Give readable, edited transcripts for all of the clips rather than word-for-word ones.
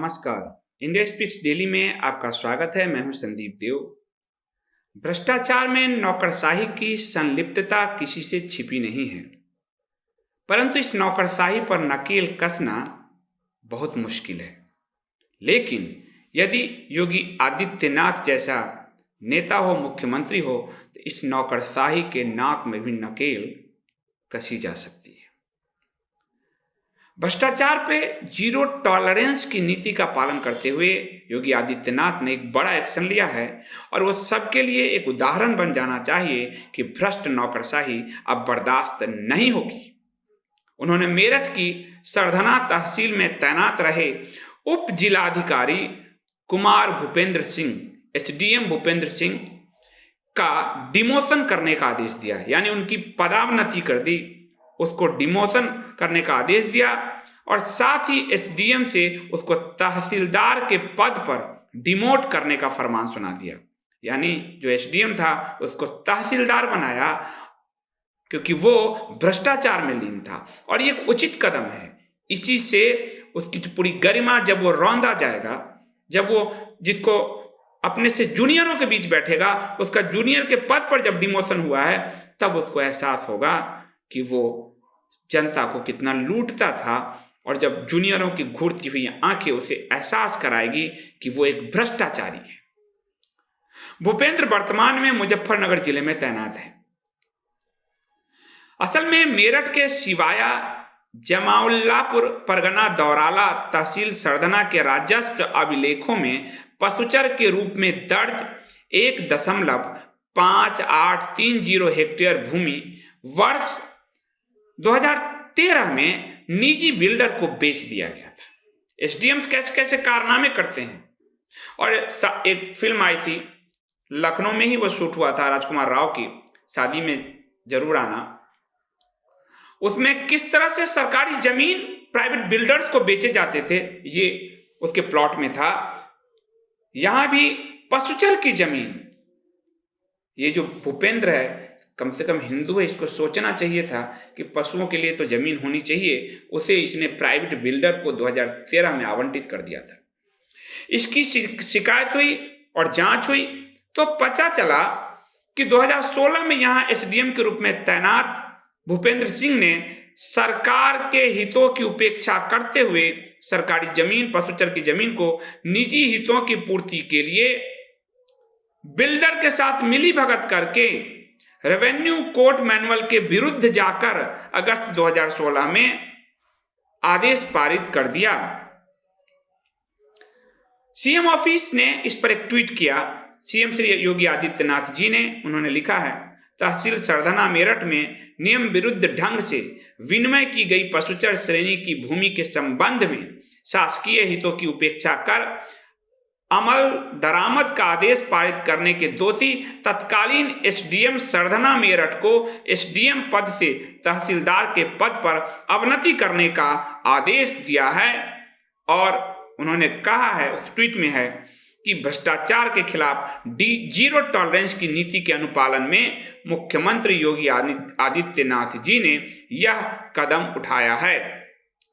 नमस्कार। India speaks daily में आपका स्वागत है। मैं हूं संदीप देव। भ्रष्टाचार में नौकरशाही की संलिप्तता किसी से छिपी नहीं है, परंतु इस नौकरशाही पर नकेल कसना बहुत मुश्किल है। लेकिन यदि योगी आदित्यनाथ जैसा नेता हो, मुख्यमंत्री हो, तो इस नौकरशाही के नाक में भी नकेल कसी जा सकती है। भ्रष्टाचार पे जीरो टॉलरेंस की नीति का पालन करते हुए योगी आदित्यनाथ ने एक बड़ा एक्शन लिया है और वो सबके लिए एक उदाहरण बन जाना चाहिए कि भ्रष्ट नौकरशाही अब बर्दाश्त नहीं होगी। उन्होंने मेरठ की सरधना तहसील में तैनात रहे उप जिलाधिकारी कुमार भूपेंद्र सिंह, एसडीएम भूपेंद्र सिंह का डिमोशन करने का आदेश दिया, यानी उनकी पदावनति कर दी, उसको डिमोशन करने का आदेश दिया और साथ ही एसडीएम से उसको तहसीलदार के पद पर डिमोट करने का फरमान सुना दिया। यानी जो एसडीएम था उसको तहसीलदार बनाया, क्योंकि वो भ्रष्टाचार में लीन था और ये एक उचित कदम है। इसी से उसकी जो पूरी गरिमा जब वो रौंदा जाएगा, जब वो जिसको अपने से जूनियरों के बीच बैठेगा, उसका जूनियर के पद पर जब डिमोशन हुआ है, तब उसको एहसास होगा कि वो जनता को कितना लूटता था और जब जूनियरों की घूरती हुई आंखें उसे एहसास कराएगी कि वो एक भ्रष्टाचारी है। भूपेंद्र वर्तमान में मुजफ्फरनगर जिले में तैनात है। असल में मेरठ के सिवाया जमाउल्लापुर परगना दौराला तहसील सरधना के राजस्व अभिलेखों में पशुचर के रूप में दर्ज 1.5830 हेक्टेयर भूमि वर्ष 2013 में निजी बिल्डर को बेच दिया गया था। एसडीएम कैसे कैसे कारनामे करते हैं। और एक फिल्म आई थी, लखनऊ में ही वो शूट हुआ था, राजकुमार राव की शादी में जरूर आना। उसमें किस तरह से सरकारी जमीन प्राइवेट बिल्डर्स को बेचे जाते थे, ये उसके प्लॉट में था। यहां भी पशुचर की जमीन, ये जो भूपेंद्र है कम से कम हिंदू है, इसको सोचना चाहिए था कि पशुओं के लिए तो जमीन होनी चाहिए। उसे इसने प्राइवेट बिल्डर को 2013 में आवंटित कर दिया था। इसकी शिकायत हुई और जांच हुई तो पता चला कि 2016 में यहां एसडीएम के रूप में तैनात भूपेंद्र सिंह ने सरकार के हितों की उपेक्षा करते हुए सरकारी जमीन, पशुचर की जमीन को निजी हितों की पूर्ति के लिए बिल्डर के साथ मिलीभगत करके रेवेन्यू कोर्ट मैनुअल के विरुद्ध जाकर अगस्त 2016 में आदेश पारित कर दिया। सीएम ऑफिस ने इस पर एक ट्वीट किया। सीएम श्री योगी आदित्यनाथ जी ने, उन्होंने लिखा है, तहसील सरधना मेरठ में नियम विरुद्ध ढंग से विनिमय की गई पशुचर श्रेणी की भूमि के संबंध में शासकीय हितों की उपेक्षा कर अमल दरामद का आदेश पारित करने के दोषी तत्कालीन एसडीएम सरधना मेरठ को एसडीएम पद से तहसीलदार के पद पर अवनति करने का आदेश दिया है। और उन्होंने कहा है, उस ट्वीट में है कि भ्रष्टाचार के खिलाफ जीरो टॉलरेंस की नीति के अनुपालन में मुख्यमंत्री योगी आदित्यनाथ जी ने यह कदम उठाया है।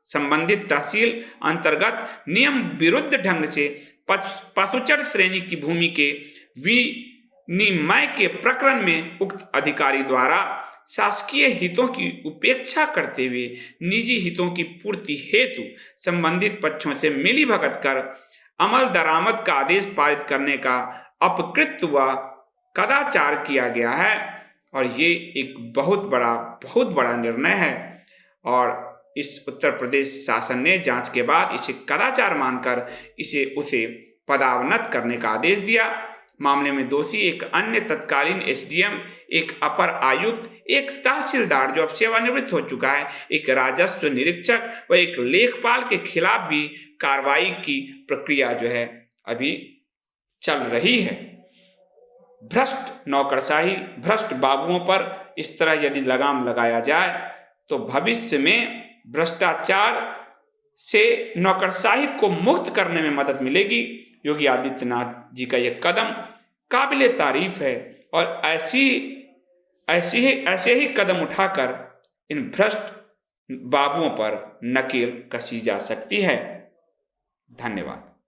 संबंधित तहसील अंतर्गत नियम विरुद्ध ढंग से पशुचर श्रेणी की भूमि के विनिमय के प्रकरण में उक्त अधिकारी द्वारा शासकीय हितों की उपेक्षा करते हुए निजी हितों की पूर्ति हेतु संबंधित पक्षों से मिलीभगत कर अमल दरामद का आदेश पारित करने का अपकृत्य व कदाचार किया गया है। और ये एक बहुत बड़ा निर्णय है और इस उत्तर प्रदेश शासन ने जांच के बाद इसे कदाचार मानकर उसे पदावनत करने का आदेश दिया। मामले में दोषी एक अन्य तत्कालीन एसडीएम, एक अपर आयुक्त, एक तहसीलदार जो अब सेवानिवृत्त हो चुका है, एक राजस्व निरीक्षक व एक लेखपाल के खिलाफ भी कार्रवाई की प्रक्रिया जो है अभी चल रही है। भ्रष्ट नौकरशाही, भ्रष्ट बाबुओं पर इस तरह यदि लगाम लगाया जाए तो भविष्य में भ्रष्टाचार से नौकरशाही को मुक्त करने में मदद मिलेगी। योगी आदित्यनाथ जी का यह कदम काबिले तारीफ है और ऐसे ही कदम उठाकर इन भ्रष्ट बाबुओं पर नकेल कसी जा सकती है। धन्यवाद।